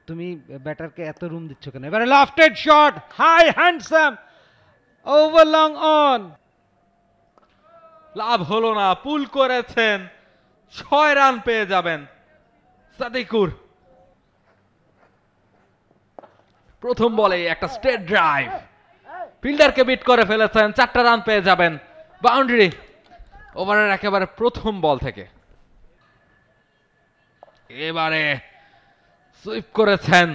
তুমি ব্যাটারকে এত রুম দিচ্ছ কেন? এবারে lofted shot, high handsome, over long on, লাভ হলো না, পুল করেছেন, 6 রান পেয়ে যাবেন সাদিকুর। প্রথম বলে একটা স্ট্রেট ড্রাইভ, ফিল্ডারকে বিট করে ফেলেছেন, 4টা রান পেয়ে যাবেন, বাউন্ডারি। ওভারের একেবারে প্রথম বল থেকে এবারে সুইপ করেছেন,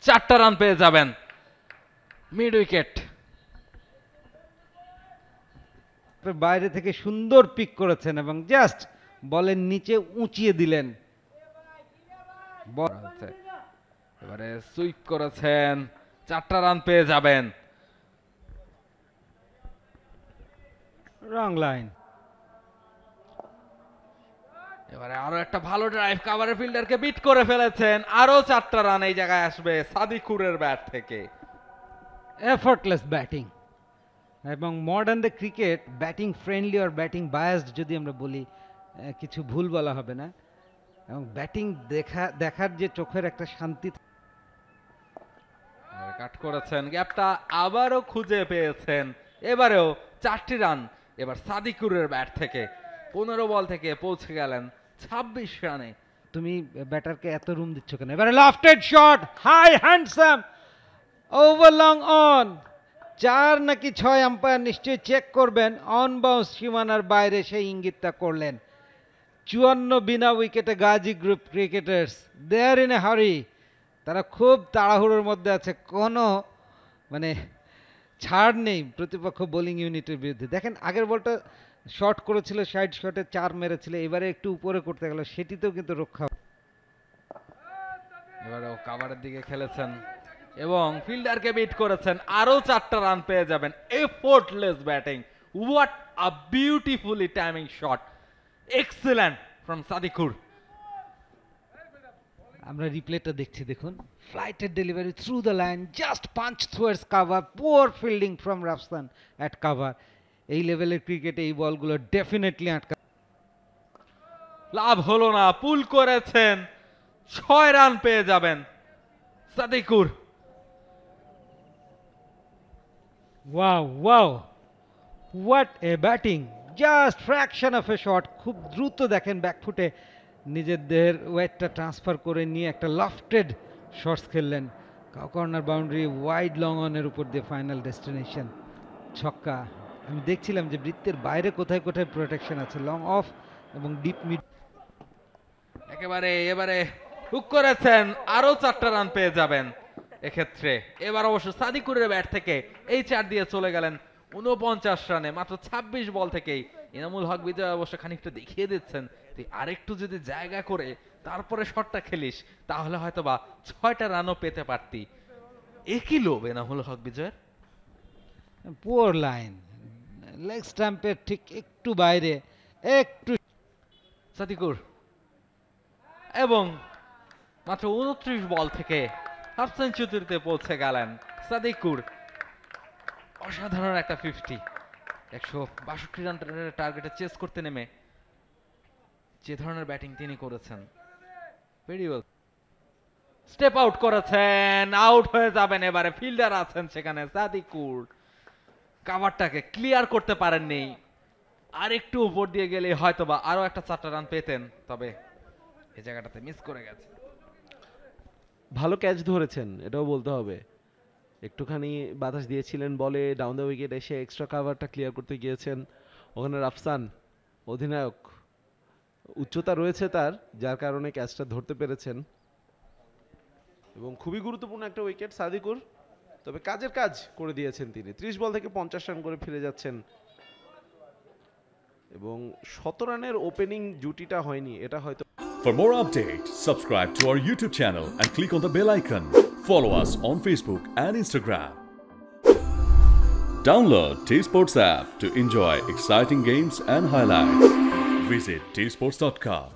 4টা রান পেয়ে যাবেন, মিড উইকেট। বাইরে থেকে সুন্দর পিক করেছেন এবং জাস্ট বলের নিচে উঁচিয়ে দিলেন। এবারে সুইপ করেছেন, 4টা রান পেয়ে যাবেন। রং লাইন। এবারে আরো একটা ভালো ড্রাইভ, কাভারের ফিল্ডারকে বিট করে ফেলেছেন, আরো 4টা রান এই জায়গায় আসবে সাদিকুরের ব্যাট থেকে। এফর্টলেস ব্যাটিং এবং modern day cricket batting friendly আর ব্যাটিং বায়াসড যদি আমরা বলি কিছু ভুল বলা হবে না। এবং ব্যাটিং দেখার যে চোখের একটা শান্তি। কাট করেছেন, গ্যাপটা আবারও খুঁজে পেয়েছেন, এবারেও 4টি রান এবার সাদিকুরের ব্যাট থেকে। 15 বল থেকে পৌঁছে গেলেন 26 রানে। তুমি ব্যাটারকে এত রুম দিচ্ছ কেন? এবারে lofted shot, high handsome, over long on, 4 নাকি 6 আম্পায়ার নিশ্চয়ই চেক করবেন। অন বাউন্স সীমানার বাইরে সেই ইঙ্গিতটা করলেন। 54 বিনা উইকেটে Gazi group cricketers, they are in a hurry. তারা খুব তাড়াহুড়োর মধ্যে আছে, কোনো মানে ছাড় নেই প্রতিপক্ষ বোলিং ইউনিটের বিরুদ্ধে। দেখেন আগের বলটা শর্ট করেছিল, সাইড শটে 4 মেরেছিল, এবারে একটু উপরে করতে গেল, সেটিতেও কিন্তু রক্ষা। এবারেও কাভারের দিকে খেলেছেন এবং ফিল্ডারকে বিট করেছেন, আরো 4টা রান পেয়ে যাবেন। Effortless batting, what a beautifully timing shot, excellent from Sadikur. আমরা রিপ্লেটা দেখছি, দেখুন flighted delivery through the line, just punch through as cover, poor fielding from Rafsan at cover. এই লেভেলের ক্রিকেটে এই বলগুলো ডেফিনেটলি আটকা। লাভ হলো না, পুল করেছেন, 6 রান পেয়ে যাবেন Sadiqur. Wow wow, what a batting, just fraction of A shot. খুব দ্রুত দেখেন ব্যাকফুটে নিজের দেহের ওয়েটটা ট্রান্সফার করে নিয়ে একটা লফটেড শটস খেললেন, কর্নার বাউন্ডারি, ওয়াইড লং অনের উপর দিয়ে ফাইনাল ডেস্টিনেশন ছক্কা। আমি দেখছিলাম যে বৃত্তের বাইরে কোথায় কোথায় প্রোটেকশন আছে, লং অফ এবং ডিপ মিড। এবারে হুক করেছেন, আরো 4টা রান পেয়ে যাবেন এক্ষেত্রে। এবার অবশ্য সাদিকুরের ব্যাট থেকে এই 4 দিয়ে চলে গেলেন 49 রানে, মাত্র 26 বল থেকেই। এনামুল হক বিজয় অবশ্য খানিকটা দেখিয়ে দিচ্ছেন, তুই আরেকটু যদি জায়গা করে তারপরে শটটা খেলিস তাহলে হয়তোবা 6টা রানও পেতে পারতি। একই লোভ এনামুল হক বিজয়ের। পুয়ার লাইন, লেগ স্ট্যাম্পের ঠিক একটু বাইরে, একটু সাদিকুর এবং মাত্র 29 বল থেকে হাফ সেঞ্চুরিতে পৌঁছে গেলেন সাদিকুর। অসাধারণ একটা 50, 162 রান টার্গেটে চেস করতে নেমে যে ধরনের ব্যাটিং তিনি করেছেন, ভেরি ওয়েল। স্টেপ আউট করেছেন, আউট হয়ে যাবেন। এবারে ফিল্ডার আছেন সেখানে, সাদিকুর কাভারটাকে ক্লিয়ার করতে পারেননি। আর একটু উপর দিয়ে গেলে হয়তোবা আরো একটা 4টা রান পেতেন, তবে এই জায়গাটাতে মিস করে গেছে। ভালো ক্যাচ ধরেছেন, এটাও বলতে হবে। একটুখানি বাতাস দিয়েছিলেন বলে, ডাউন দ্য উইকেট এসে এক্সট্রা কাভারটা ক্লিয়ার করতে গিয়েছেন। ওখানে রাফসান অধিনায়ক, উচ্চতা রয়েছে তার, যার কারণে ক্যাচটা ধরতে পেরেছেন এবং খুবই গুরুত্বপূর্ণ একটা উইকেট সাদিকুর। তবে কাজের কাজ করে দিয়েছেন তিনি। 30 বল থেকে 50 রান করে ফিরে যাচ্ছেন এবং 17 রানের ওপেনিং জুটিটা হয়নি, এটা হয়তো। For more updates, subscribe to our YouTube channel and click on the bell icon. Follow us on Facebook and Instagram. Download T-Sports app to enjoy exciting games and highlights. Visit tsports.com.